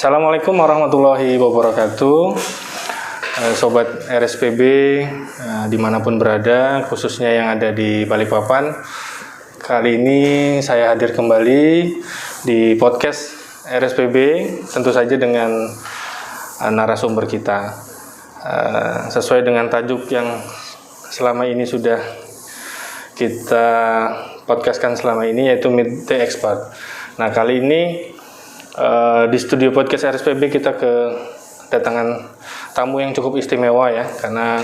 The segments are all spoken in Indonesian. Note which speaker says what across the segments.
Speaker 1: Assalamualaikum warahmatullahi wabarakatuh. Sobat RSPB dimanapun berada, khususnya yang ada di Balikpapan. Kali ini saya hadir kembali di podcast RSPB, tentu saja dengan narasumber kita. Sesuai dengan tajuk yang selama ini sudah kita podcastkan selama ini, yaitu Meet the Expert. Nah, kali ini di studio podcast RSPB kita kedatangan tamu yang cukup istimewa ya, karena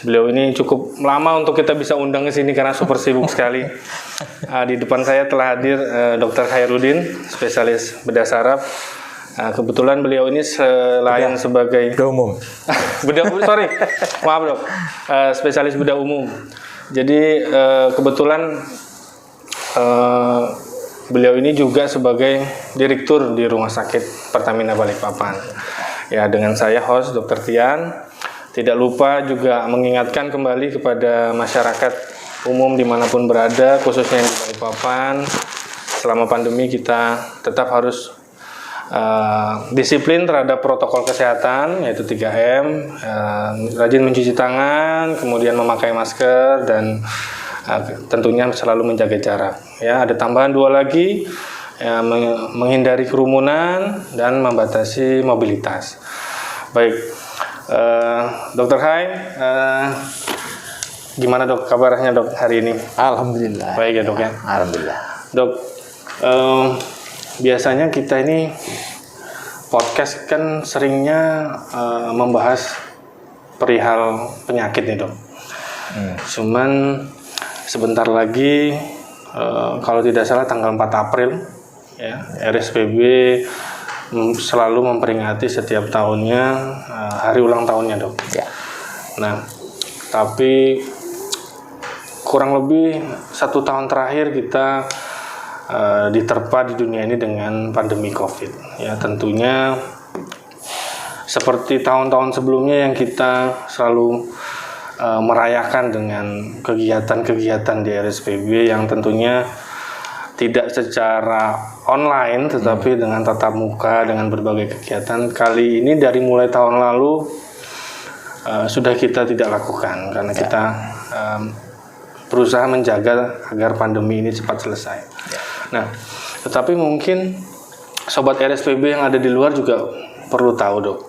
Speaker 1: beliau ini cukup lama untuk kita bisa undang ke sini karena super sibuk sekali. Di depan saya telah hadir Dr. Khairuddin, spesialis bedah saraf. Kebetulan beliau ini selain sebagai
Speaker 2: bedah umum,
Speaker 1: maaf dok, spesialis bedah umum. Jadi kebetulan beliau ini juga sebagai direktur di Rumah Sakit Pertamina Balikpapan. Ya, dengan saya host Dr. Tian. Tidak lupa juga mengingatkan kembali kepada masyarakat umum dimanapun berada, khususnya di Balikpapan. Selama pandemi kita tetap harus disiplin terhadap protokol kesehatan, yaitu 3M, rajin mencuci tangan, kemudian memakai masker, dan tentunya selalu menjaga jarak. Ya, ada tambahan 2 lagi, ya, menghindari kerumunan dan membatasi mobilitas. Baik, Dokter Hai, gimana dok kabarnya dok hari ini?
Speaker 2: Alhamdulillah.
Speaker 1: Baik ya dok ya.
Speaker 2: Alhamdulillah.
Speaker 1: Dok, biasanya kita ini podcast kan seringnya membahas perihal penyakit nih dok. Cuman sebentar lagi, kalau tidak salah tanggal 4 April, ya, RSPB selalu memperingati setiap tahunnya hari ulang tahunnya dok.
Speaker 2: Ya.
Speaker 1: Nah, tapi kurang lebih 1 tahun terakhir kita diterpa di dunia ini dengan pandemi COVID. Ya, tentunya seperti tahun-tahun sebelumnya yang kita selalu merayakan dengan kegiatan-kegiatan di RSPB yang tentunya tidak secara online tetapi dengan tatap muka, dengan berbagai kegiatan. Kali ini dari mulai tahun lalu sudah kita tidak lakukan karena kita berusaha menjaga agar pandemi ini cepat selesai. Nah, tetapi mungkin sobat RSPB yang ada di luar juga perlu tahu dok,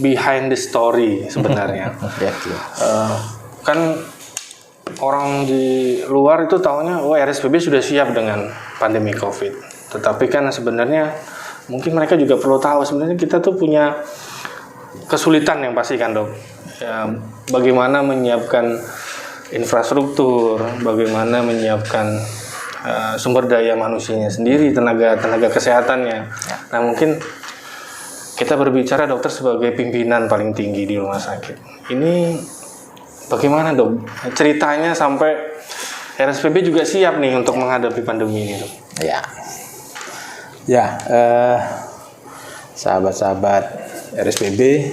Speaker 1: behind the story sebenarnya. Kan orang di luar itu taunya RSPB sudah siap dengan pandemi COVID. Tetapi kan sebenarnya mungkin mereka juga perlu tahu sebenarnya kita tuh punya kesulitan yang pasti kan dok. Ya, bagaimana menyiapkan infrastruktur, bagaimana menyiapkan sumber daya manusianya sendiri, tenaga kesehatannya. Nah, mungkin kita berbicara dokter sebagai pimpinan paling tinggi di rumah sakit. Ini bagaimana dok ceritanya sampai RSPB juga siap nih untuk menghadapi pandemi ini dok?
Speaker 2: Ya, sahabat-sahabat RSPB,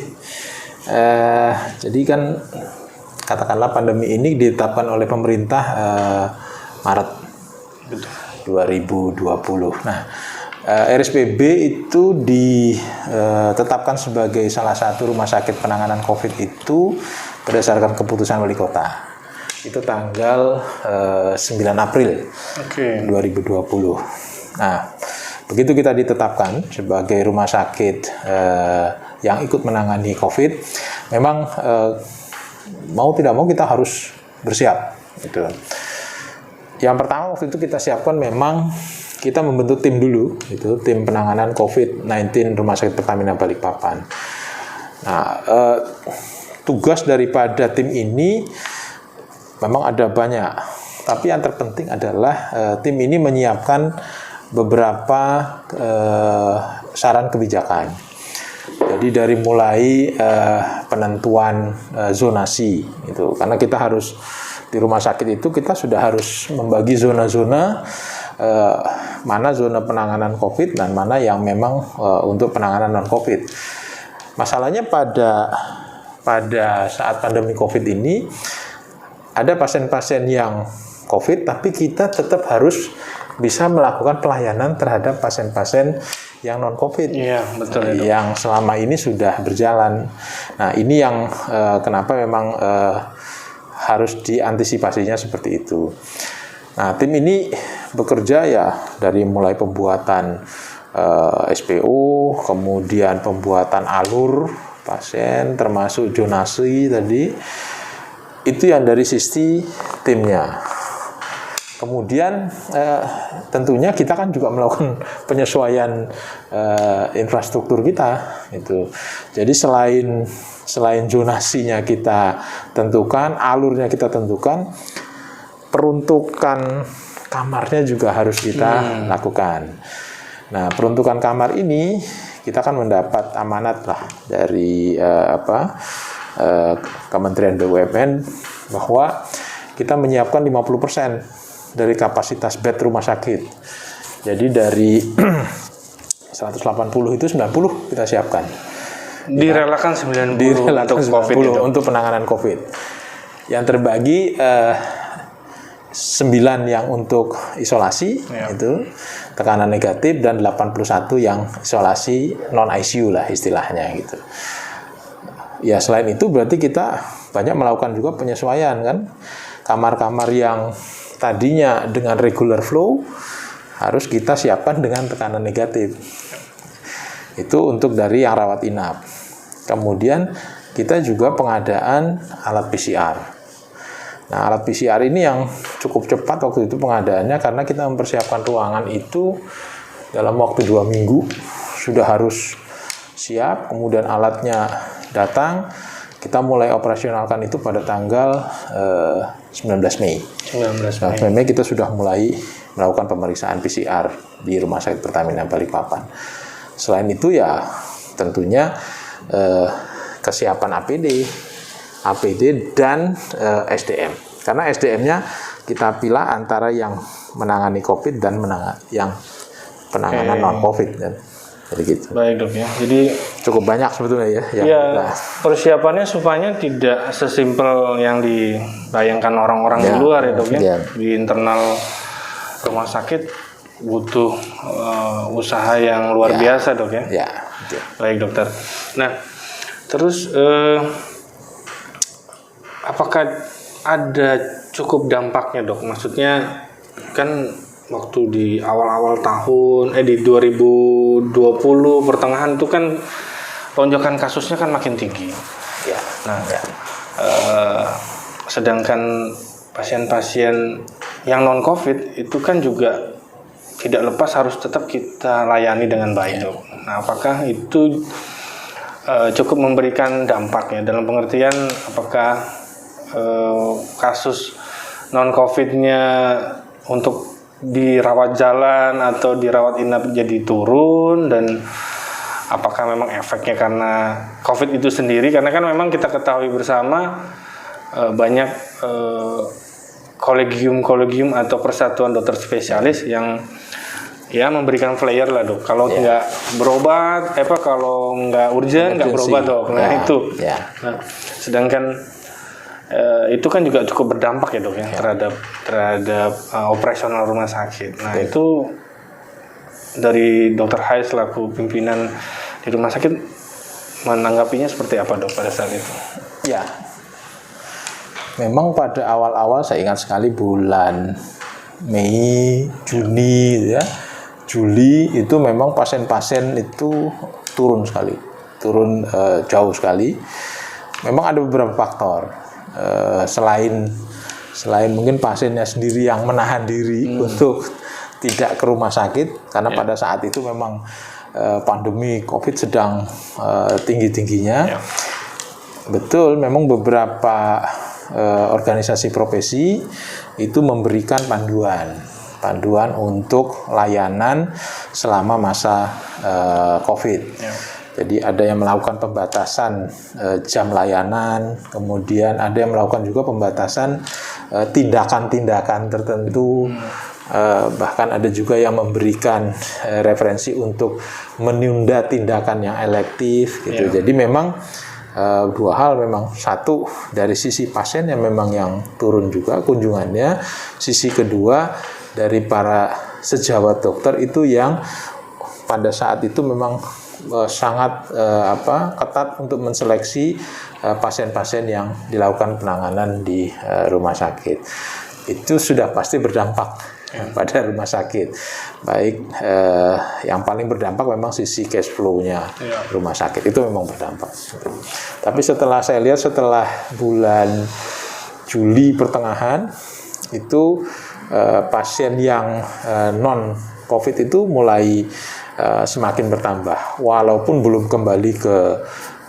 Speaker 2: jadi kan katakanlah pandemi ini ditetapkan oleh pemerintah Maret 2020. Nah, RSPB itu ditetapkan sebagai salah satu rumah sakit penanganan COVID itu berdasarkan keputusan wali kota. Itu tanggal 9 April 2020. Nah, begitu kita ditetapkan sebagai rumah sakit yang ikut menangani COVID, memang mau tidak mau kita harus bersiap. Gitu. Yang pertama waktu itu kita siapkan memang kita membentuk tim dulu, itu tim penanganan COVID-19 Rumah Sakit Pertamina Balikpapan. Nah, tugas daripada tim ini memang ada banyak, tapi yang terpenting adalah tim ini menyiapkan beberapa saran kebijakan. Jadi dari mulai penentuan zonasi, itu karena kita harus di rumah sakit itu kita sudah harus membagi zona-zona. Mana zona penanganan COVID dan mana yang memang untuk penanganan non-COVID. Masalahnya pada saat pandemi COVID ini ada pasien-pasien yang COVID, tapi kita tetap harus bisa melakukan pelayanan terhadap pasien-pasien yang non-COVID,
Speaker 1: Iya, betul ya, Dok.
Speaker 2: yang selama ini sudah berjalan. Nah, ini yang kenapa memang harus diantisipasinya seperti itu. Nah, tim ini bekerja ya dari mulai pembuatan SPO, kemudian pembuatan alur pasien, termasuk zonasi tadi. Itu yang dari sisi timnya. Kemudian tentunya kita kan juga melakukan penyesuaian infrastruktur kita itu. Jadi selain zonasinya kita tentukan, alurnya kita tentukan, peruntukan kamarnya juga harus kita lakukan. Nah, peruntukan kamar ini kita kan mendapat amanat lah dari Kementerian BUMN bahwa kita menyiapkan 50% dari kapasitas bed rumah sakit. Jadi dari 180 itu 90 kita siapkan.
Speaker 1: Direlakan 90
Speaker 2: Direlakan
Speaker 1: untuk
Speaker 2: 90
Speaker 1: COVID itu.
Speaker 2: untuk penanganan COVID. Yang terbagi 9 yang untuk isolasi, itu tekanan negatif, dan 81 yang isolasi non ICU lah istilahnya gitu. Ya, selain itu berarti kita banyak melakukan juga penyesuaian kan. Kamar-kamar yang tadinya dengan regular flow harus kita siapkan dengan tekanan negatif. Itu untuk dari yang rawat inap. Kemudian kita juga pengadaan alat PCR. Nah, alat PCR ini yang cukup cepat waktu itu pengadaannya karena kita mempersiapkan ruangan itu dalam waktu 2 minggu sudah harus siap. Kemudian alatnya datang, kita mulai operasionalkan itu pada tanggal 19 Mei. 19 Mei kita sudah mulai melakukan pemeriksaan PCR di Rumah Sakit Pertamina Balikpapan. Selain itu ya tentunya kesiapan APD dan SDM. Karena SDM-nya kita pilih antara yang menangani COVID dan yang penanganan non-COVID kan. Jadi gitu.
Speaker 1: Baik, Dok ya. Jadi
Speaker 2: cukup banyak sebetulnya ya.
Speaker 1: Ya, persiapannya supaya tidak sesimpel yang dibayangkan orang-orang di luar ya, Dok ya. Di internal rumah sakit butuh usaha yang luar biasa, Dok ya.
Speaker 2: Ya.
Speaker 1: Baik, Dokter. Nah, terus apakah ada cukup dampaknya, Dok? Maksudnya kan waktu di awal-awal tahun di 2020 pertengahan itu kan lonjakan kasusnya kan makin tinggi.
Speaker 2: Ya.
Speaker 1: Nah, sedangkan pasien-pasien yang non COVID itu kan juga tidak lepas harus tetap kita layani dengan baik, Dok. Nah, apakah itu cukup memberikan dampaknya dalam pengertian apakah kasus non COVID-nya untuk dirawat jalan atau dirawat inap jadi turun, dan apakah memang efeknya karena COVID itu sendiri? Karena kan memang kita ketahui bersama banyak kolegium atau persatuan dokter spesialis yang ya memberikan flyer lah, Dok. Kalau nggak berobat, kalau nggak urgent nggak berobat, Dok. Nah itu. Nah, sedangkan itu kan juga cukup berdampak ya, Dok ya, terhadap operasional rumah sakit. Nah itu dari Dr. Hai selaku pimpinan di rumah sakit menanggapinya seperti apa, Dok, pada saat itu?
Speaker 2: Ya, memang pada awal-awal saya ingat sekali bulan Mei, Juni ya. Juli itu memang pasien-pasien itu turun jauh sekali. Memang ada beberapa faktor. Selain mungkin pasiennya sendiri yang menahan diri untuk tidak ke rumah sakit karena pada saat itu memang pandemi COVID sedang tinggi-tingginya. Betul, memang beberapa organisasi profesi itu memberikan panduan untuk layanan selama masa COVID. Jadi ada yang melakukan pembatasan jam layanan, kemudian ada yang melakukan juga pembatasan tindakan-tindakan tertentu, bahkan ada juga yang memberikan referensi untuk menunda tindakan yang elektif gitu. Jadi memang dua hal, memang satu dari sisi pasien yang memang yang turun juga kunjungannya, sisi kedua dari para sejawat dokter itu yang pada saat itu memang sangat ketat untuk menseleksi pasien-pasien yang dilakukan penanganan di rumah sakit. Itu sudah pasti berdampak pada rumah sakit. Baik yang paling berdampak memang sisi cash flow-nya rumah sakit itu memang berdampak. Tapi setelah saya lihat setelah bulan Juli pertengahan itu pasien yang non COVID itu mulai semakin bertambah, walaupun belum kembali ke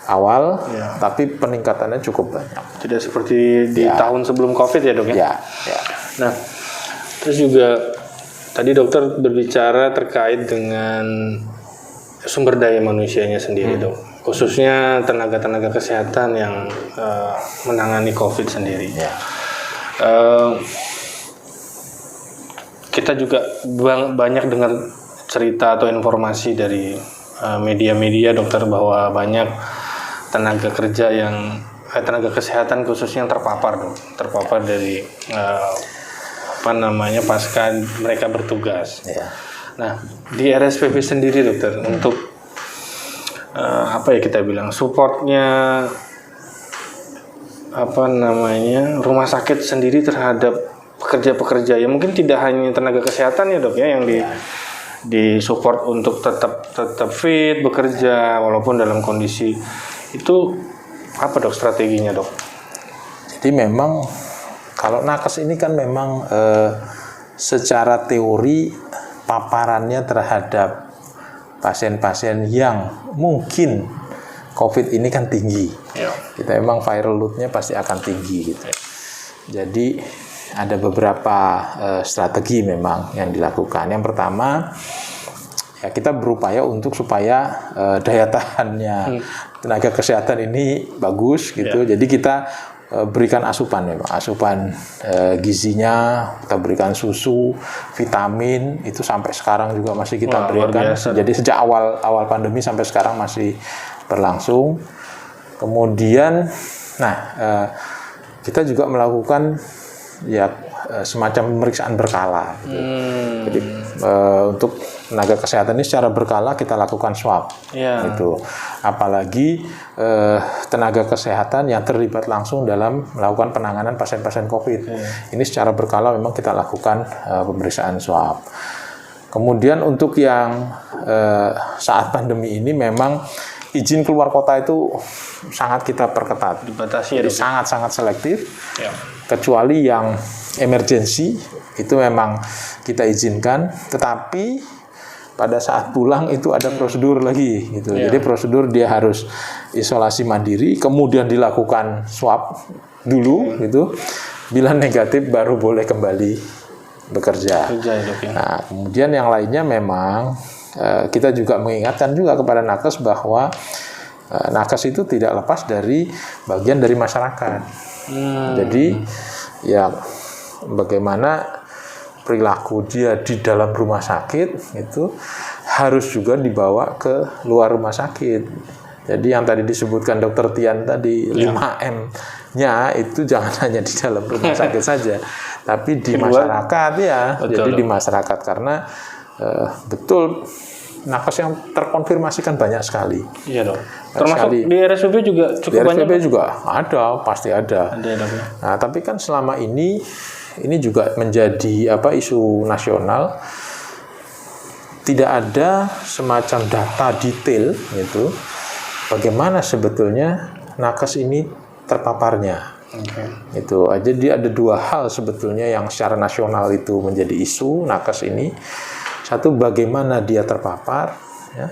Speaker 2: awal, tapi peningkatannya cukup banyak.
Speaker 1: Tidak seperti di tahun sebelum COVID ya dok ya?
Speaker 2: Ya.
Speaker 1: Nah, terus juga tadi dokter berbicara terkait dengan sumber daya manusianya sendiri dok, khususnya tenaga-tenaga kesehatan yang menangani COVID sendiri. Kita juga banyak dengar cerita atau informasi dari media-media dokter bahwa banyak tenaga kerja yang tenaga kesehatan khususnya yang terpapar dari pasca mereka bertugas. Nah, di RSPB sendiri dokter untuk kita bilang supportnya rumah sakit sendiri terhadap pekerja-pekerja yang mungkin tidak hanya tenaga kesehatan ya dok ya yang di support untuk tetap fit bekerja walaupun dalam kondisi itu apa dok strateginya dok?
Speaker 2: Jadi memang kalau nakes ini kan memang secara teori paparannya terhadap pasien-pasien yang mungkin COVID ini kan tinggi. Kita memang viral load-nya pasti akan tinggi gitu. Jadi ada beberapa strategi memang yang dilakukan. Yang pertama, ya kita berupaya untuk supaya daya tahannya tenaga kesehatan ini bagus gitu. Jadi kita berikan asupan gizinya, kita berikan susu, vitamin itu sampai sekarang juga masih kita berikan. Jadi sejak awal pandemi sampai sekarang masih berlangsung. Kemudian, kita juga melakukan semacam pemeriksaan berkala. Gitu. Jadi untuk tenaga kesehatan ini secara berkala kita lakukan swab. Gitu. Apalagi tenaga kesehatan yang terlibat langsung dalam melakukan penanganan pasien-pasien COVID. Ini secara berkala memang kita lakukan pemeriksaan swab. Kemudian untuk yang saat pandemi ini memang izin keluar kota itu sangat kita perketat.
Speaker 1: Dibatasi
Speaker 2: ya, sangat-sangat selektif. Kecuali yang emergensi itu memang kita izinkan, tetapi pada saat pulang itu ada prosedur lagi gitu. Jadi prosedur dia harus isolasi mandiri, kemudian dilakukan swab dulu gitu. Bila negatif baru boleh kembali bekerja. Nah, kemudian yang lainnya memang kita juga mengingatkan juga kepada nakes bahwa nakes itu tidak lepas dari bagian dari masyarakat. Jadi ya bagaimana perilaku dia di dalam rumah sakit itu harus juga dibawa ke luar rumah sakit. Jadi yang tadi disebutkan Dr. Tian tadi 5M-nya itu jangan hanya di dalam rumah sakit saja, tapi di masyarakat ya. Jadi di masyarakat karena betul nakes yang terkonfirmasi kan banyak sekali.
Speaker 1: Iya dong. Termasuk di RSPB juga cukup banyak.
Speaker 2: Di RSPB juga ada, pasti ada. Nah, tapi kan selama ini juga menjadi isu nasional. Tidak ada semacam data detail gitu. Bagaimana sebetulnya nakes ini terpaparnya. Itu aja dia ada dua hal sebetulnya yang secara nasional itu menjadi isu nakes ini. Satu, bagaimana dia terpapar, ya.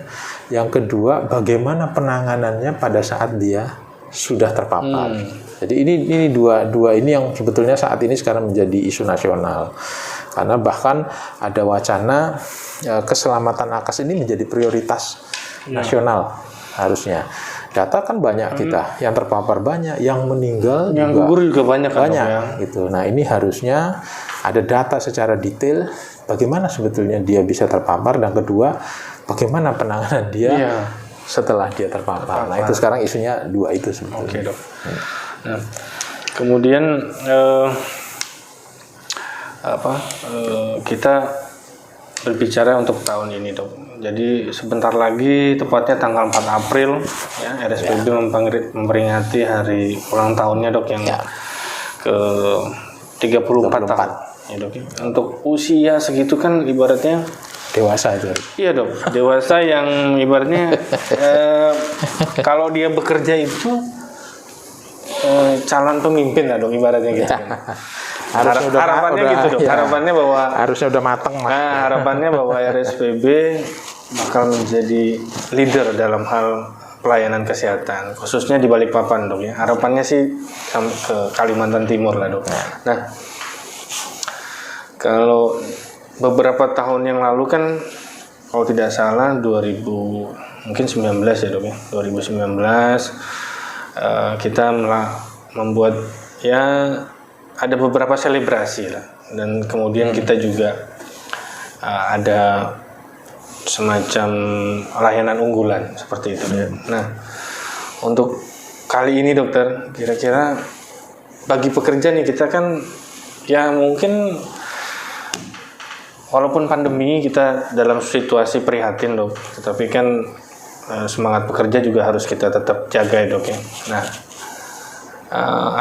Speaker 2: Yang kedua, bagaimana penanganannya pada saat dia sudah terpapar. Jadi ini dua ini yang sebetulnya saat ini sekarang menjadi isu nasional. Karena bahkan ada wacana keselamatan nakes ini menjadi prioritas nasional harusnya. Data kan banyak kita, yang terpapar banyak, yang meninggal
Speaker 1: yang gugur juga banyak
Speaker 2: gitu. Nah, ini harusnya ada data secara detail bagaimana sebetulnya dia bisa terpapar, dan kedua bagaimana penanganan dia setelah dia terpapar. Nah, itu sekarang isunya dua itu sebetulnya.
Speaker 1: Oke, dok. Nah, kemudian kita berbicara untuk tahun ini dok. Jadi sebentar lagi, tepatnya tanggal 4 April, ya, RSPB memperingati hari ulang tahunnya dok yang ke 34 tahun. Ya, dok. Untuk usia segitu kan ibaratnya
Speaker 2: dewasa itu.
Speaker 1: Iya dok, dewasa yang ibaratnya kalau dia bekerja itu calon pemimpin lah dok ibaratnya gitu. Harapannya gitu dok, harapannya bahwa
Speaker 2: harusnya udah mateng lah.
Speaker 1: Nah, harapannya bahwa RSPB bakal menjadi leader dalam hal pelayanan kesehatan, khususnya di Balikpapan dok ya. Harapannya sih ke Kalimantan Timur lah dok. Nah, kalau beberapa tahun yang lalu kan, kalau tidak salah 2019 ya dok ya, 2019 kita membuat ya ada beberapa selebrasi lah, dan kemudian kita juga ada semacam layanan unggulan seperti itu. Nah, untuk kali ini dokter, kira-kira bagi pekerja nih, kita kan ya mungkin walaupun pandemi kita dalam situasi prihatin dok, tetapi kan semangat pekerja juga harus kita tetap jaga ya dok ya. Nah,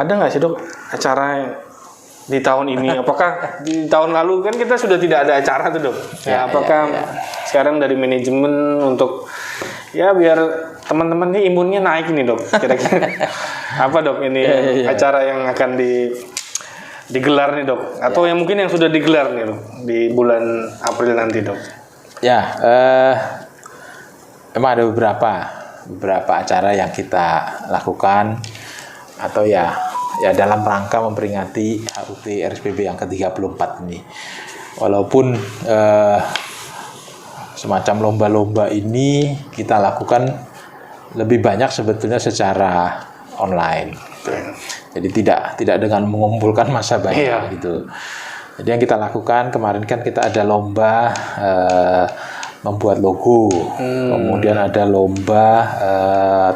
Speaker 1: ada nggak sih dok acara di tahun ini? Apakah di tahun lalu kan kita sudah tidak ada acara tuh dok? Apakah sekarang dari manajemen untuk ya biar teman-teman ini imunnya naik nih dok, kira-kira apa dok ini acara yang akan digelar nih dok, atau yang mungkin yang sudah digelar nih dok di bulan April nanti dok?
Speaker 2: Ya, emang ada beberapa acara yang kita lakukan atau ya dalam rangka memperingati HUT RSPB yang ke-34 ini. Walaupun semacam lomba-lomba ini kita lakukan lebih banyak sebetulnya secara online. Jadi tidak dengan mengumpulkan massa banyak gitu. Jadi yang kita lakukan kemarin kan kita ada lomba membuat logo, kemudian ada lomba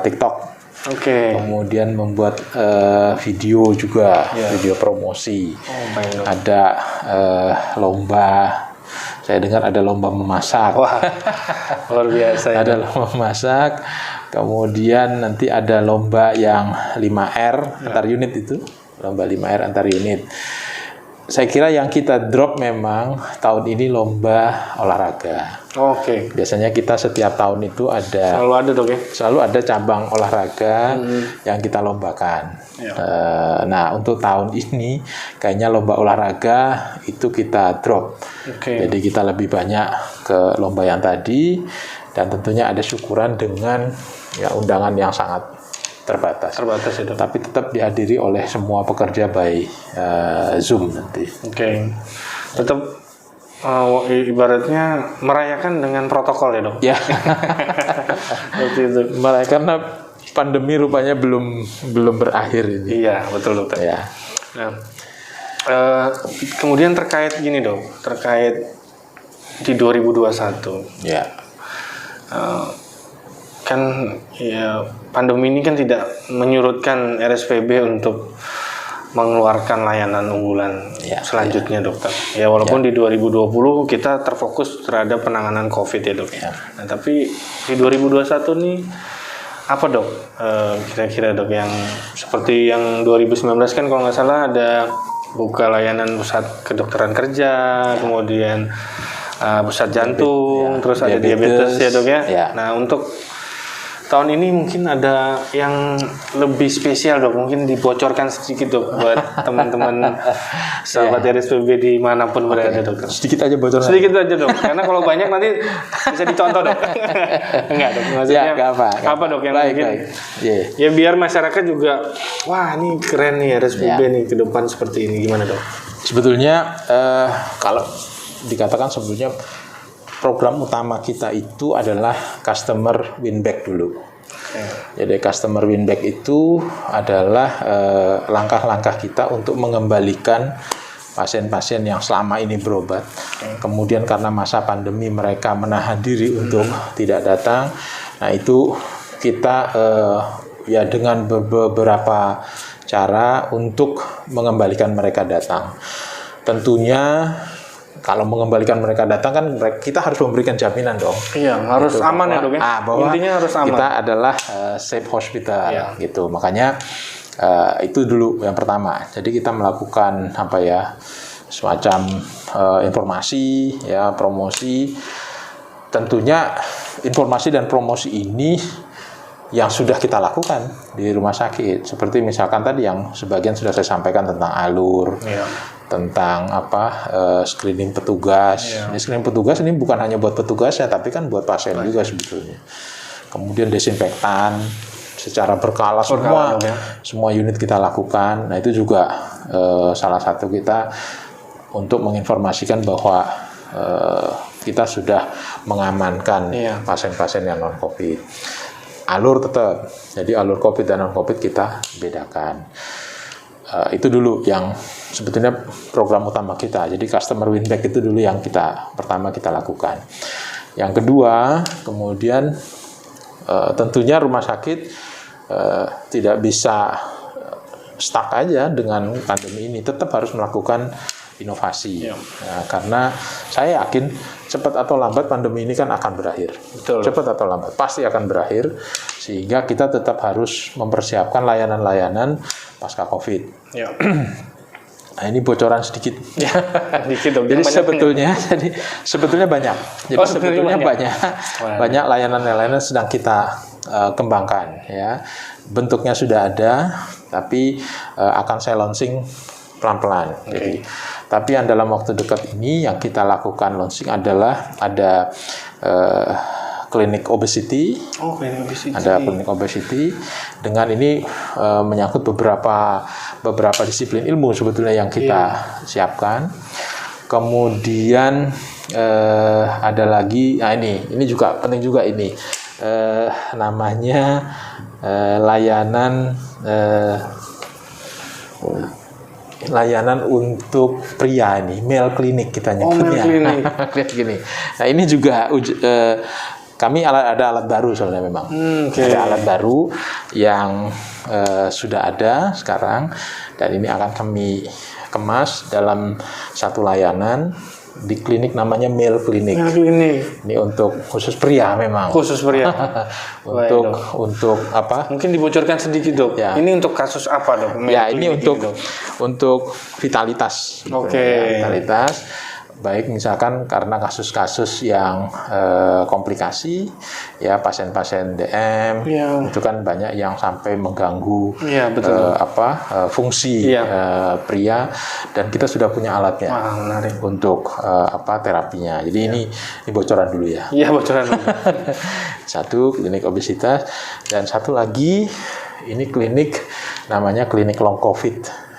Speaker 2: TikTok. Kemudian membuat video juga, video promosi. Ada lomba, saya dengar ada lomba memasak.
Speaker 1: Wah, luar biasa.
Speaker 2: Ada lomba memasak. Kemudian nanti ada lomba yang 5R antar unit itu, lomba 5R antar unit. Saya kira yang kita drop memang tahun ini lomba olahraga. Biasanya kita setiap tahun itu ada.
Speaker 1: Selalu ada dok ya?
Speaker 2: Selalu ada cabang olahraga yang kita lombakan. Nah, untuk tahun ini kayaknya lomba olahraga itu kita drop. Jadi kita lebih banyak ke lomba yang tadi, dan tentunya ada syukuran dengan ya undangan yang sangat terbatas ya, tapi tetap dihadiri oleh semua pekerja by Zoom nanti.
Speaker 1: Tetap ibaratnya merayakan dengan protokol ya dok.
Speaker 2: Ya. Karena pandemi rupanya belum berakhir ini.
Speaker 1: Iya betul dokter.
Speaker 2: Ya.
Speaker 1: Nah, kemudian terkait gini dok, terkait di 2021.
Speaker 2: Ya.
Speaker 1: Kan ya pandemi ini kan tidak menyurutkan RSPB untuk mengeluarkan layanan unggulan selanjutnya dokter. Ya walaupun di 2020 kita terfokus terhadap penanganan COVID ya dok. Nah tapi di 2021 nih apa dok kira-kira dok yang seperti yang 2019 kan kalau nggak salah ada buka layanan pusat kedokteran kerja, kemudian pusat jantung, terus ada diabetes ya dok ya. Nah untuk tahun ini mungkin ada yang lebih spesial dok, mungkin dibocorkan sedikit dok buat teman-teman sahabat RSPB dimanapun berada dokter.
Speaker 2: Sedikit aja bocoran.
Speaker 1: Sedikit aja dok, karena kalau banyak nanti bisa dicontoh dok. Enggak dok, maksudnya apa dok yang mungkin ya biar masyarakat juga wah ini keren nih RSPB nih ke depan seperti ini, gimana dok?
Speaker 2: Sebetulnya kalau dikatakan sebetulnya program utama kita itu adalah customer win-back dulu. Jadi customer win-back itu adalah langkah-langkah kita untuk mengembalikan pasien-pasien yang selama ini berobat. Kemudian karena masa pandemi mereka menahan diri untuk tidak datang. Nah itu kita ya dengan beberapa cara untuk mengembalikan mereka datang. Tentunya kalau mengembalikan mereka datang kan kita harus memberikan jaminan dong.
Speaker 1: Iya, harus
Speaker 2: Gitu,
Speaker 1: aman ya dok ya.
Speaker 2: bahwa
Speaker 1: Intinya harus aman.
Speaker 2: kita adalah safe hospital gitu. Makanya itu dulu yang pertama. Jadi kita melakukan semacam informasi ya, promosi. Tentunya informasi dan promosi ini yang sudah kita lakukan di rumah sakit, seperti misalkan tadi yang sebagian sudah saya sampaikan tentang alur, tentang screening petugas. Ini screening petugas ini bukan hanya buat petugas ya, tapi kan buat pasien juga sebetulnya. Kemudian desinfektan secara berkala semua unit kita lakukan. Nah itu juga salah satu kita untuk menginformasikan bahwa kita sudah mengamankan pasien-pasien yang non-COVID. Alur tetap, jadi alur COVID dan non-COVID kita bedakan. Itu dulu yang sebetulnya program utama kita. Jadi customer win back itu dulu yang pertama kita lakukan. Yang kedua, kemudian tentunya rumah sakit tidak bisa stuck aja dengan pandemi ini, tetap harus melakukan inovasi. Nah, karena saya yakin cepat atau lambat pandemi ini kan akan berakhir.
Speaker 1: Betul.
Speaker 2: Cepat atau lambat pasti akan berakhir, sehingga kita tetap harus mempersiapkan layanan-layanan pasca COVID. Nah, ini bocoran sedikit.
Speaker 1: Dikit dong.
Speaker 2: Jadi sebetulnya banyak. Jadi sebetulnya banyak layanan-layanan sedang kita kembangkan ya. Bentuknya sudah ada, tapi akan saya launching pelan-pelan. Jadi, tapi yang dalam waktu dekat ini yang kita lakukan launching adalah ada klinik obesity. Ada klinik obesity. Dengan ini menyangkut beberapa disiplin ilmu sebetulnya yang kita siapkan. Kemudian ada lagi, ini juga penting juga ini. Namanya layanan untuk pria ini, male clinic kita nyebutnya. Lihat gini. Nah ini juga kami ada alat baru soalnya memang. Ada alat baru yang sudah ada sekarang dan ini akan kami kemas dalam satu layanan di klinik namanya male clinic. Ini untuk khusus pria memang.
Speaker 1: Khusus pria.
Speaker 2: untuk apa?
Speaker 1: Mungkin dibocorkan sedikit dok.
Speaker 2: Ya.
Speaker 1: Ini untuk kasus apa dok?
Speaker 2: Ini untuk vitalitas. Vitalitas. Baik misalkan karena kasus-kasus yang komplikasi ya, pasien-pasien DM itu kan banyak yang sampai mengganggu fungsi pria, dan kita sudah punya alatnya untuk terapinya. Jadi ini bocoran dulu ya. Iya, bocoran dulu. Satu klinik obesitas, dan satu lagi ini klinik namanya klinik long COVID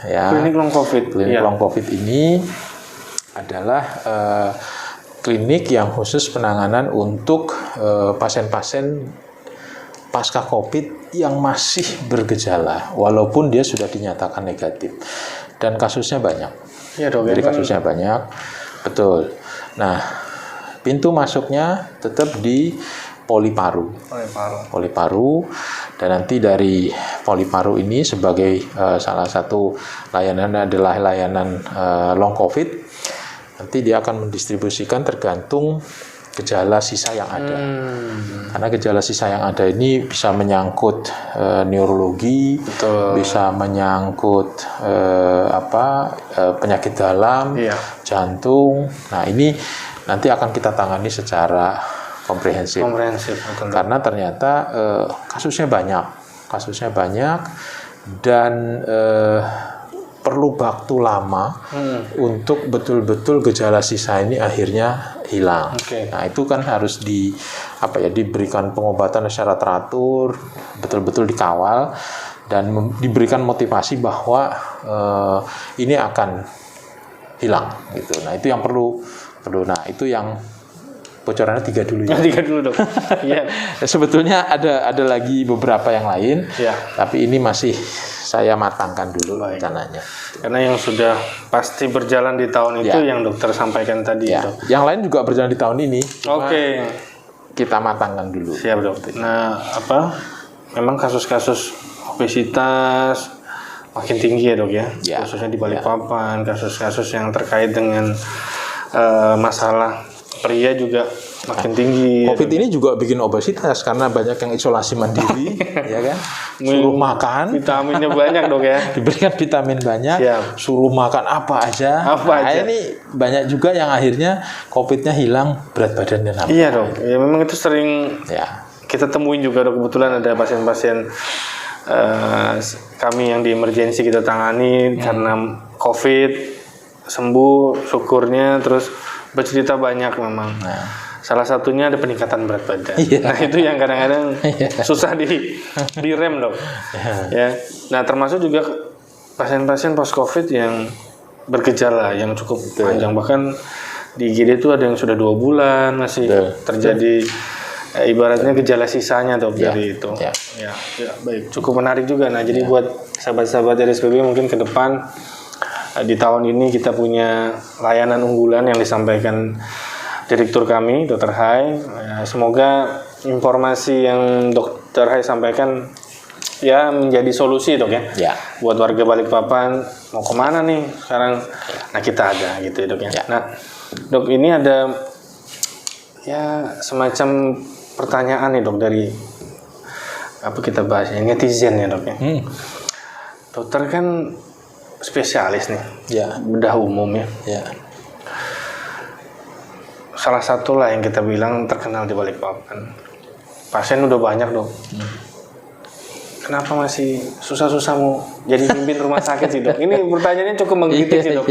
Speaker 2: ya. Klinik long COVID ini adalah klinik yang khusus penanganan untuk pasien-pasien pasca COVID yang masih bergejala walaupun dia sudah dinyatakan negatif, dan kasusnya banyak. Jadi kasusnya banyak, betul. Nah, pintu masuknya tetap di Poliparu, dan nanti dari Poliparu ini sebagai salah satu layanan adalah layanan long COVID. Nanti dia akan mendistribusikan tergantung gejala sisa yang ada. Karena gejala sisa yang ada ini bisa menyangkut neurologi, bisa menyangkut penyakit dalam, jantung. Nah, ini nanti akan kita tangani secara komprehensif. Karena ternyata kasusnya banyak dan perlu waktu lama untuk betul-betul gejala sisa ini akhirnya hilang. Nah, itu kan harus diberikan pengobatan secara teratur, betul-betul dikawal, dan diberikan motivasi bahwa ini akan hilang gitu. Nah, itu yang perlu. Nah, itu yang bocorannya 3 dulu ya. 3 dulu dok. Iya. Sebetulnya ada lagi beberapa yang lain, tapi ini masih saya matangkan dulu rencananya.
Speaker 1: Karena yang sudah pasti berjalan di tahun itu yang dokter sampaikan tadi. Dok.
Speaker 2: Yang lain juga berjalan di tahun ini. Kita matangkan dulu.
Speaker 1: Siap dok. Nah, memang kasus-kasus obesitas makin tinggi ya dok ya. Khususnya di Balikpapan, kasus-kasus yang terkait dengan masalah pria juga makin tinggi.
Speaker 2: COVID ini juga bikin obesitas karena banyak yang isolasi mandiri, ya kan? Suruh makan,
Speaker 1: Vitaminnya banyak dok ya.
Speaker 2: diberikan vitamin banyak,
Speaker 1: Siap.
Speaker 2: suruh makan apa aja.
Speaker 1: Apa aja.
Speaker 2: Ini banyak juga yang akhirnya COVID-nya hilang, berat badannya nambah.
Speaker 1: Iya dok, ya memang itu sering
Speaker 2: Ya,
Speaker 1: kita temuin juga dok. Kebetulan ada pasien-pasien kami yang di emergency kita tangani karena COVID, sembuh syukurnya, terus bercerita banyak memang. Salah satunya ada peningkatan berat badan.
Speaker 2: Iya.
Speaker 1: Nah itu yang kadang-kadang susah direm dok. Ya. Nah termasuk juga pasien-pasien post COVID yang bergejala yang cukup panjang, bahkan di IGD itu ada yang sudah 2 bulan masih terjadi ibaratnya gejala sisanya dok dari itu.
Speaker 2: Ya.
Speaker 1: Ya, baik, cukup menarik juga. Nah jadi buat sahabat-sahabat RSPB mungkin ke depan di tahun ini kita punya layanan unggulan yang disampaikan Direktur kami, Dr. Hai. Semoga informasi yang Dr. Hai sampaikan ya menjadi solusi dok ya.
Speaker 2: Ya.
Speaker 1: Buat warga Balikpapan mau kemana nih sekarang? Nah kita ada gitu ya dok ya. Nah dok ini ada ya semacam pertanyaan nih dok dari apa kita bahas ya, netizen ya dok ya. Dokter kan spesialis nih,
Speaker 2: ya,
Speaker 1: bedah umum ya.
Speaker 2: ya.
Speaker 1: Salah satu lah yang kita bilang terkenal di Balikpapan. Pasien udah banyak dok. Kenapa masih susah-susah mau jadi pimpin rumah sakit sih dok? Ini pertanyaannya cukup menggigit sih dok.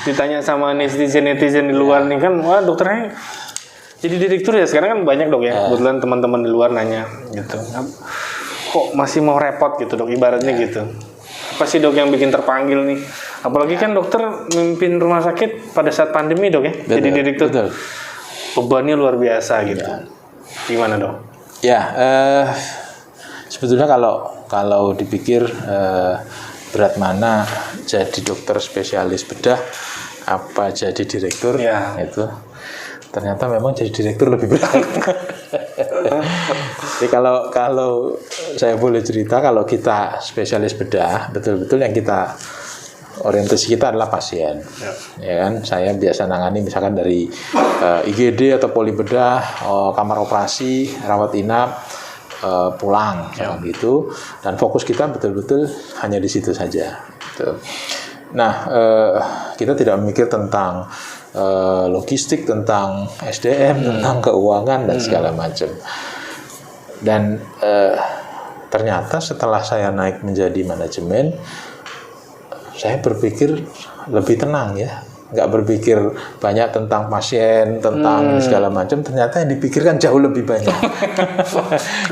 Speaker 1: Ditanya sama netizen di luar nih kan, wah dokternya jadi direktur ya sekarang kan banyak dok ya. Kebetulan teman-teman di luar nanya gitu. Kok masih mau repot gitu dok? Ibaratnya gitu. Apa sih dok yang bikin terpanggil nih? Apalagi kan dokter memimpin rumah sakit pada saat pandemi dok ya.
Speaker 2: Betul,
Speaker 1: jadi direktur.
Speaker 2: Betul.
Speaker 1: Bebannya luar biasa gitu. Gimana dok?
Speaker 2: Ya, sebetulnya kalau dipikir berat mana jadi dokter spesialis bedah apa jadi direktur, itu ternyata memang jadi direktur lebih berat. Jadi kalau saya boleh cerita, kalau kita spesialis bedah, betul-betul yang kita orientasi kita adalah pasien, ya kan? Saya biasa nangani misalkan dari IGD atau poli bedah, kamar operasi, rawat inap, pulang, gitu. Dan fokus kita betul-betul hanya di situ saja. Gitu. Nah, kita tidak memikir tentang logistik, tentang SDM, tentang keuangan dan segala macam. Dan ternyata setelah saya naik menjadi manajemen, saya berpikir lebih tenang ya, nggak berpikir banyak tentang pasien, tentang segala macam. Ternyata yang dipikirkan jauh lebih banyak.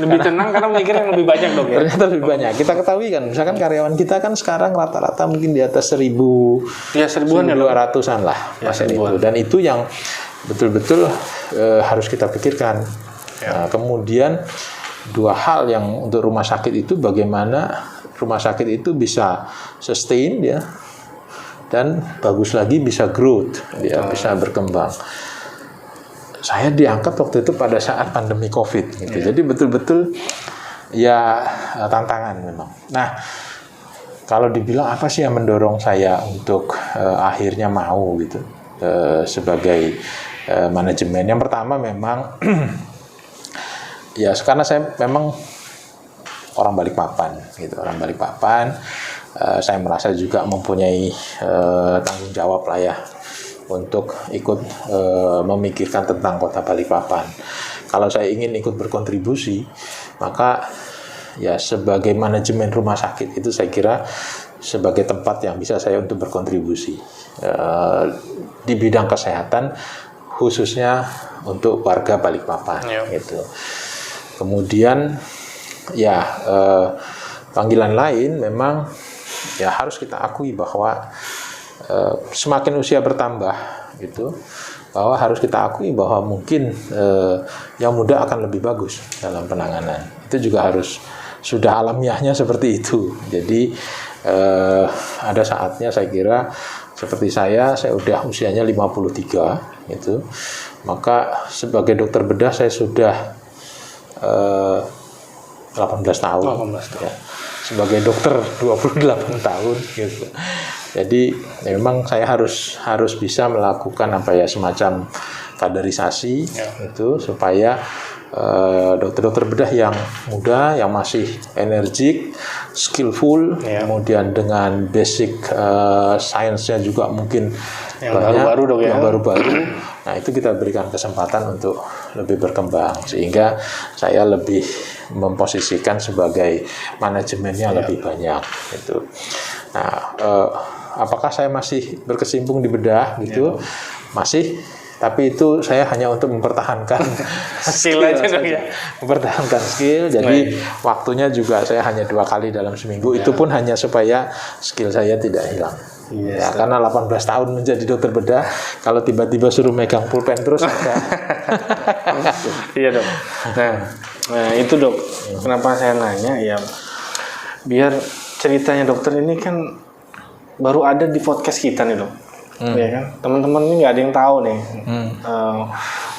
Speaker 1: Lebih tenang karena mikir yang lebih banyak dok ya.
Speaker 2: Ternyata lebih banyak. Kita ketahui kan, misalkan karyawan kita kan sekarang rata-rata mungkin di atas 1.000,
Speaker 1: ya
Speaker 2: 1.200-an lah pasien itu. Dan itu yang betul-betul harus kita pikirkan. Nah, kemudian 2 hal yang untuk rumah sakit itu, bagaimana rumah sakit itu bisa sustain ya, dan bagus lagi bisa growth, dia bisa berkembang. Saya diangkat waktu itu pada saat pandemi COVID gitu. Jadi betul-betul ya tantangan memang. Nah, kalau dibilang apa sih yang mendorong saya untuk akhirnya mau gitu sebagai manajemen. Yang pertama memang ya karena saya memang orang Balikpapan gitu, orang Balikpapan. Saya merasa juga mempunyai tanggung jawab lah ya untuk ikut memikirkan tentang kota Balikpapan. Kalau saya ingin ikut berkontribusi, maka ya sebagai manajemen rumah sakit itu saya kira sebagai tempat yang bisa saya untuk berkontribusi di bidang kesehatan, khususnya untuk warga Balikpapan gitu. Kemudian ya panggilan lain memang ya harus kita akui bahwa semakin usia bertambah gitu, bahwa harus kita akui bahwa mungkin yang muda akan lebih bagus dalam penanganan. Itu juga harus sudah alamiahnya seperti itu. Jadi ada saatnya saya kira seperti saya udah usianya 53 gitu. Maka sebagai dokter bedah saya sudah 18 tahun.
Speaker 1: 18 tahun.
Speaker 2: Ya. Sebagai dokter 28 tahun gitu. Jadi memang saya harus bisa melakukan semacam kaderisasi itu supaya dokter-dokter bedah yang muda, yang masih energik, skillful, kemudian dengan basic sainsnya juga mungkin
Speaker 1: yang baru-baru dok ya.
Speaker 2: Yang baru-baru. Nah itu kita berikan kesempatan untuk lebih berkembang sehingga saya lebih memposisikan sebagai manajemennya lebih banyak gitu. Nah apakah saya masih berkecimpung di bedah gitu? Masih. Tapi itu saya hanya untuk mempertahankan
Speaker 1: skill aja dong ya.
Speaker 2: Mempertahankan skill. Jadi waktunya juga saya hanya 2 kali dalam seminggu. Itu pun hanya supaya skill saya tidak hilang. Ya, karena 18 tahun menjadi dokter bedah, kalau tiba-tiba suruh megang pulpen terus ada.
Speaker 1: Iya dok. Nah itu dok. Kenapa saya nanya ya? Biar ceritanya dokter ini kan baru ada di podcast kita nih dok. Ya kan, teman-teman ini nggak ada yang tahu nih,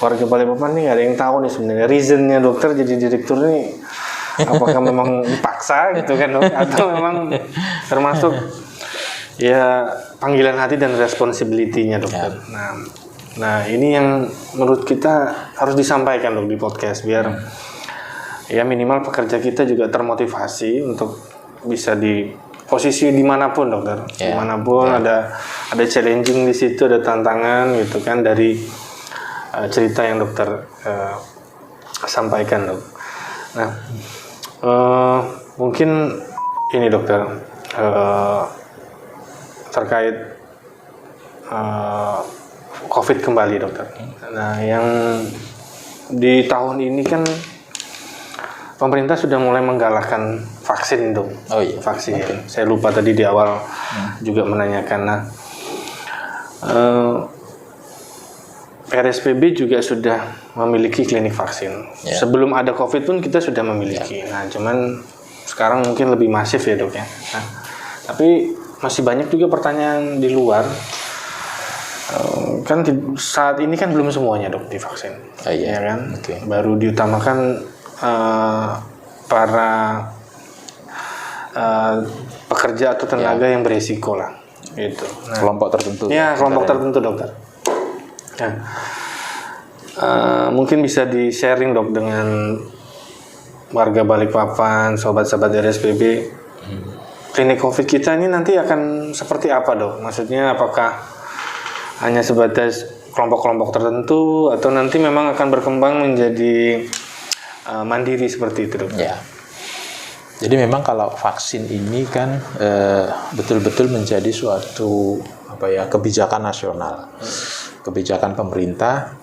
Speaker 1: warga Balikpapan ini nggak ada yang tahu nih sebenarnya reasonnya dokter jadi direktur ini apakah memang dipaksa gitu kan dok, atau memang termasuk ya panggilan hati dan responsibility-nya dokter. Nah ini yang menurut kita harus disampaikan dok di podcast biar ya minimal pekerja kita juga termotivasi untuk bisa di posisi dimanapun dokter, dimanapun ada challenging di situ, ada tantangan gitu kan dari cerita yang dokter sampaikan dok. Nah mungkin ini dokter terkait COVID kembali dokter. Nah yang di tahun ini kan pemerintah sudah mulai menggalakkan vaksin dong.
Speaker 2: Oh iya.
Speaker 1: Vaksin. Okay. Saya lupa tadi di awal juga menanyakan. Nah, RSPB juga sudah memiliki klinik vaksin. Yeah. Sebelum ada COVID pun kita sudah memiliki. Nah, cuman sekarang mungkin lebih masif ya dok ya. Nah, tapi masih banyak juga pertanyaan di luar. Kan saat ini kan belum semuanya dok divaksin. Ya kan? Okay. Baru diutamakan para pekerja atau tenaga yang beresiko lah itu. Nah,
Speaker 2: kelompok tertentu.
Speaker 1: Ya, kelompok tertentu dokter. Nah, mungkin bisa di sharing dok dengan warga Balikpapan, sobat-sobat RSPB. Klinik COVID kita ini nanti akan seperti apa dok? Maksudnya apakah hanya sebatas kelompok-kelompok tertentu atau nanti memang akan berkembang menjadi mandiri seperti itu dok?
Speaker 2: Ya. Jadi memang kalau vaksin ini kan betul-betul menjadi suatu kebijakan nasional, kebijakan pemerintah,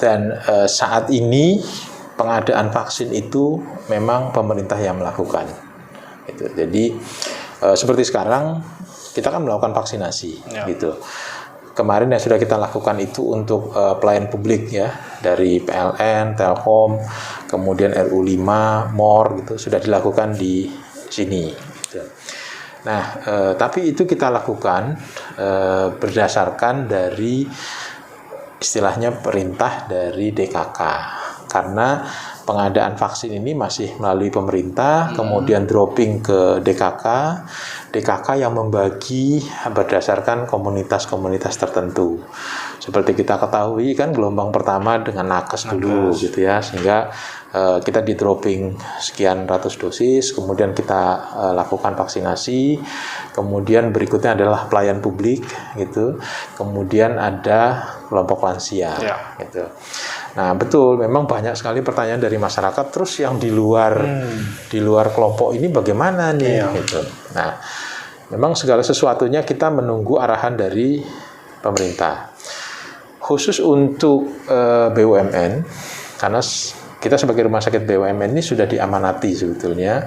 Speaker 2: dan saat ini pengadaan vaksin itu memang pemerintah yang melakukan. Gitu. Jadi seperti sekarang kita kan melakukan vaksinasi, gitu. Kemarin yang sudah kita lakukan itu untuk pelayan publik ya, dari PLN, Telkom, kemudian RU5, MOR gitu sudah dilakukan di sini. Gitu. Nah, tapi itu kita lakukan berdasarkan dari istilahnya perintah dari DKK, karena pengadaan vaksin ini masih melalui pemerintah, kemudian dropping ke DKK yang membagi berdasarkan komunitas-komunitas tertentu. Seperti kita ketahui kan gelombang pertama dengan nakes dulu gitu ya, sehingga kita di dropping sekian ratus dosis, kemudian kita lakukan vaksinasi, kemudian berikutnya adalah pelayan publik gitu, kemudian ada kelompok lansia gitu. Nah betul, memang banyak sekali pertanyaan dari masyarakat. Terus yang di luar kelompok ini bagaimana nih? Gitu. Nah, memang segala sesuatunya kita menunggu arahan dari pemerintah. Khusus untuk BUMN, karena kita sebagai rumah sakit BUMN ini sudah diamanati sebetulnya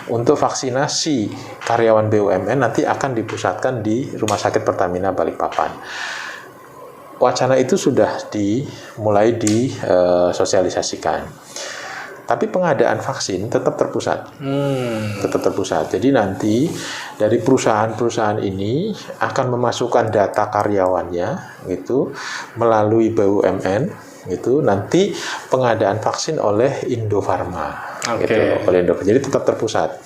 Speaker 2: untuk vaksinasi karyawan BUMN nanti akan dipusatkan di Rumah Sakit Pertamina Balikpapan. Wacana itu sudah mulai disosialisasikan. Tapi pengadaan vaksin tetap terpusat. Tetap terpusat. Jadi nanti dari perusahaan-perusahaan ini akan memasukkan data karyawannya gitu melalui BUMN gitu. Nanti pengadaan vaksin oleh Indofarma gitu, oleh Indofarma. Jadi tetap terpusat.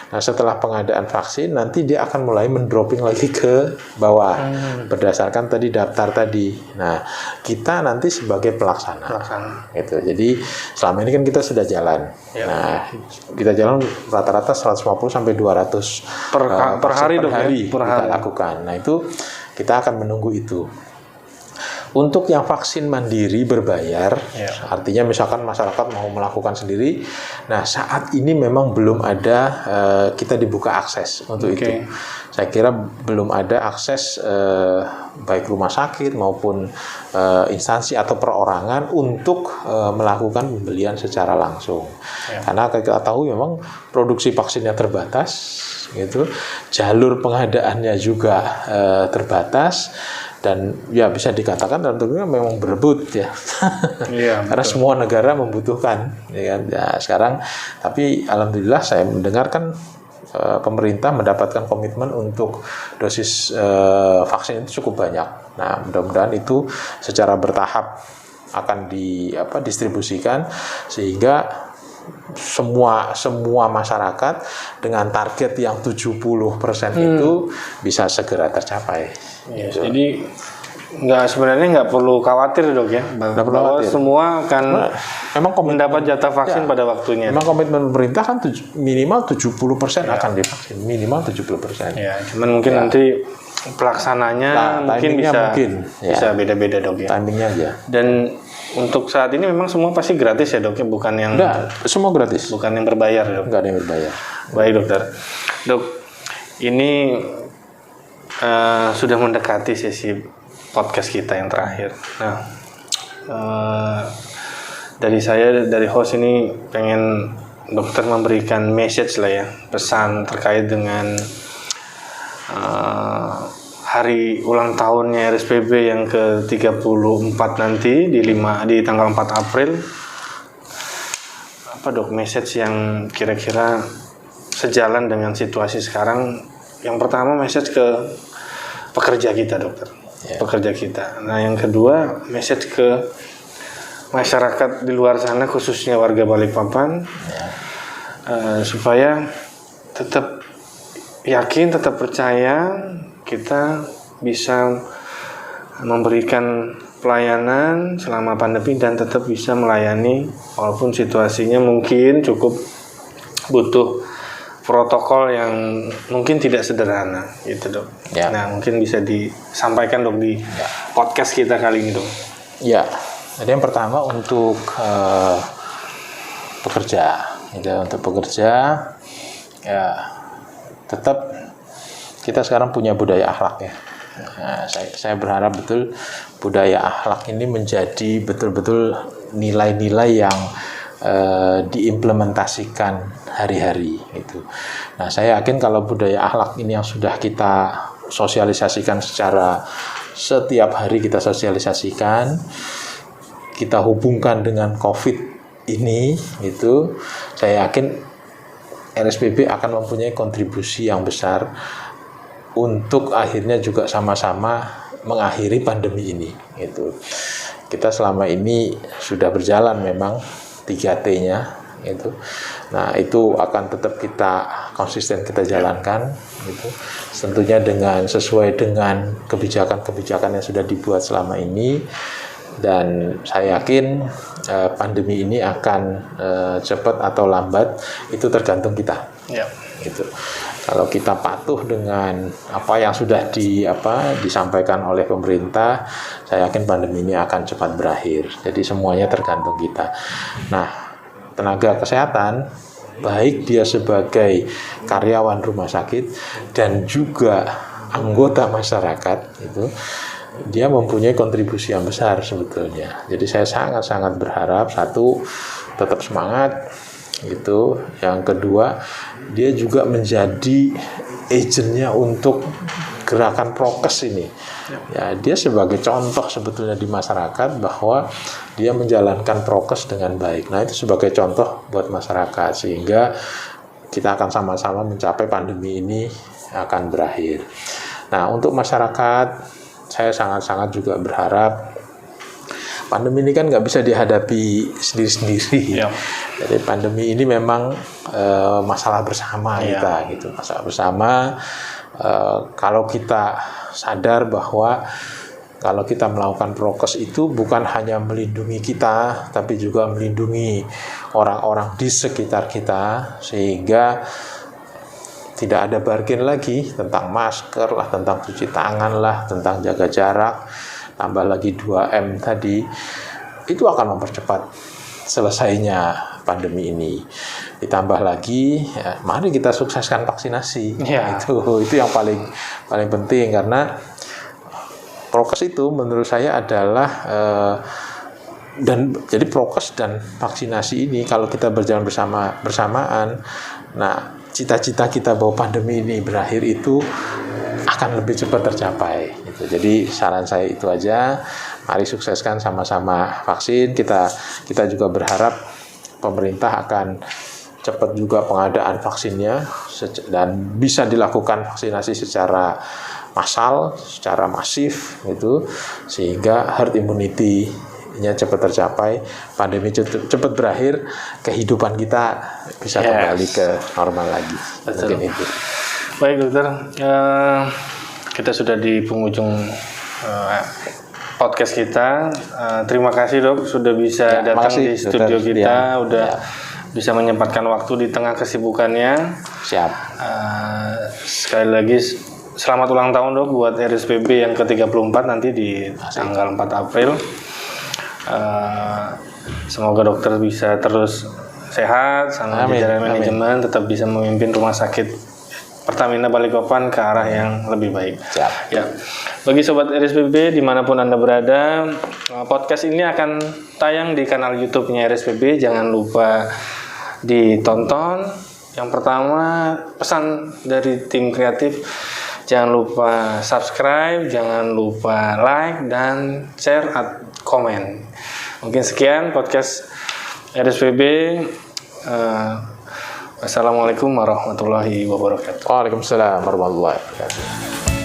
Speaker 2: Nah, setelah pengadaan vaksin, nanti dia akan mulai mendropping lagi ke bawah berdasarkan tadi daftar tadi. Nah, kita nanti sebagai pelaksana. Gitu. Jadi selama ini kan kita sudah jalan.
Speaker 1: Ya.
Speaker 2: Nah, kita jalan rata-rata 150 sampai 200
Speaker 1: per hari dok ya?
Speaker 2: kita lakukan. Nah, itu kita akan menunggu itu. Untuk yang vaksin mandiri berbayar, artinya misalkan masyarakat mau melakukan sendiri, nah saat ini memang belum ada kita dibuka akses untuk itu. Saya kira belum ada akses baik rumah sakit maupun instansi atau perorangan untuk melakukan pembelian secara langsung. Karena kita tahu memang produksi vaksinnya terbatas, gitu, jalur pengadaannya juga terbatas. Dan ya bisa dikatakan tentunya memang berebut ya, karena semua negara membutuhkan, ya kan? Ya, sekarang tapi alhamdulillah saya mendengarkan pemerintah mendapatkan komitmen untuk dosis vaksin itu cukup banyak. Nah, mudah-mudahan itu secara bertahap akan didistribusikan sehingga semua masyarakat dengan target yang 70% itu bisa segera tercapai.
Speaker 1: Yes, jadi sebenarnya nggak perlu khawatir dok ya, bahwa semua akan memang mendapat jatah vaksin pada waktunya.
Speaker 2: Memang komitmen pemerintah kan minimal 70% akan divaksin, minimal 70%.
Speaker 1: Ya, cuman mungkin nanti pelaksananya mungkin bisa beda-beda dok ya.
Speaker 2: Timingnya aja.
Speaker 1: Dan untuk saat ini memang semua pasti gratis ya dok ya, bukan yang
Speaker 2: semua gratis,
Speaker 1: bukan yang berbayar dok.
Speaker 2: Nggak ada yang berbayar.
Speaker 1: Baik dokter. Dok, ini sudah mendekati sesi podcast kita yang terakhir. Nah, dari host ini pengen dokter memberikan message lah ya, pesan terkait dengan hari ulang tahunnya RSPB yang ke-34 nanti di tanggal 4 April. Apa dok message yang kira-kira sejalan dengan situasi sekarang? Yang pertama message ke pekerja kita dokter, pekerja kita. Nah yang kedua message ke masyarakat di luar sana khususnya warga Balikpapan, supaya tetap yakin, tetap percaya kita bisa memberikan pelayanan selama pandemi dan tetap bisa melayani walaupun situasinya mungkin cukup butuh protokol yang mungkin tidak sederhana gitu dok. Nah mungkin bisa disampaikan dok di podcast kita kali ini dok.
Speaker 2: Ya, jadi yang pertama untuk pekerja, ya tetap kita sekarang punya budaya akhlak ya. Nah, saya berharap betul budaya akhlak ini menjadi betul-betul nilai-nilai yang diimplementasikan hari-hari itu. Nah, saya yakin kalau budaya akhlak ini yang sudah kita sosialisasikan secara setiap hari kita sosialisasikan, kita hubungkan dengan COVID ini, itu saya yakin RSPB akan mempunyai kontribusi yang besar untuk akhirnya juga sama-sama mengakhiri pandemi ini. Itu kita selama ini sudah berjalan memang 3T-nya itu. Nah, itu akan tetap kita konsisten kita jalankan gitu. Tentunya sesuai dengan kebijakan-kebijakan yang sudah dibuat selama ini, dan saya yakin pandemi ini akan cepat atau lambat itu tergantung kita. Gitu. Kalau kita patuh dengan apa yang sudah disampaikan oleh pemerintah, saya yakin pandemi ini akan cepat berakhir. Jadi semuanya tergantung kita. Nah, tenaga kesehatan, baik dia sebagai karyawan rumah sakit dan juga anggota masyarakat, itu dia mempunyai kontribusi yang besar sebetulnya. Jadi saya sangat-sangat berharap, satu, tetap semangat. Itu yang kedua, dia juga menjadi agentnya untuk gerakan prokes ini. Ya, dia sebagai contoh sebetulnya di masyarakat bahwa dia menjalankan prokes dengan baik. Nah, itu sebagai contoh buat masyarakat sehingga kita akan sama-sama mencapai pandemi ini akan berakhir. Nah, untuk masyarakat saya sangat-sangat juga berharap pandemi ini kan nggak bisa dihadapi sendiri-sendiri. Jadi pandemi ini memang masalah bersama kita gitu, masalah bersama. Kalau kita sadar bahwa kalau kita melakukan prokes itu bukan hanya melindungi kita, tapi juga melindungi orang-orang di sekitar kita, sehingga tidak ada bargain lagi tentang masker lah, tentang cuci tangan lah, tentang jaga jarak, tambah lagi 2M tadi, itu akan mempercepat selesainya pandemi ini. Ditambah lagi, ya, mari kita sukseskan vaksinasi. Itu yang paling penting, karena prokes itu menurut saya adalah dan jadi prokes dan vaksinasi ini kalau kita berjalan bersamaan, nah cita-cita kita bahwa pandemi ini berakhir itu akan lebih cepat tercapai. Gitu. Jadi saran saya itu aja, mari sukseskan sama-sama vaksin. Kita juga berharap pemerintah akan cepat juga pengadaan vaksinnya dan bisa dilakukan vaksinasi secara massal, secara masif gitu, sehingga herd immunity-nya cepat tercapai, pandemi cepat berakhir, kehidupan kita bisa kembali ke normal lagi.
Speaker 1: Betul.
Speaker 2: Mungkin itu.
Speaker 1: Baik dokter, kita sudah di penghujung podcast kita. Terima kasih dok sudah bisa datang di studio kita, bisa menyempatkan waktu di tengah kesibukannya.
Speaker 2: Siap.
Speaker 1: Sekali lagi selamat ulang tahun dok buat RSPB yang ke-34 nanti di tanggal 4 April. Semoga dokter bisa terus sehat, sama jajaran manajemen tetap bisa memimpin rumah sakit Pertamina Balikpapan ke arah yang lebih baik.
Speaker 2: Siap.
Speaker 1: Ya, bagi sobat RSPB dimanapun Anda berada, podcast ini akan tayang di kanal YouTube-nya RSPB. Jangan lupa ditonton. Yang pertama, pesan dari tim kreatif, jangan lupa subscribe, jangan lupa like dan share atau komen. Mungkin sekian podcast RSPB. Wassalamualaikum warahmatullahi wabarakatuh.
Speaker 2: Waalaikumsalam warahmatullahi wabarakatuh.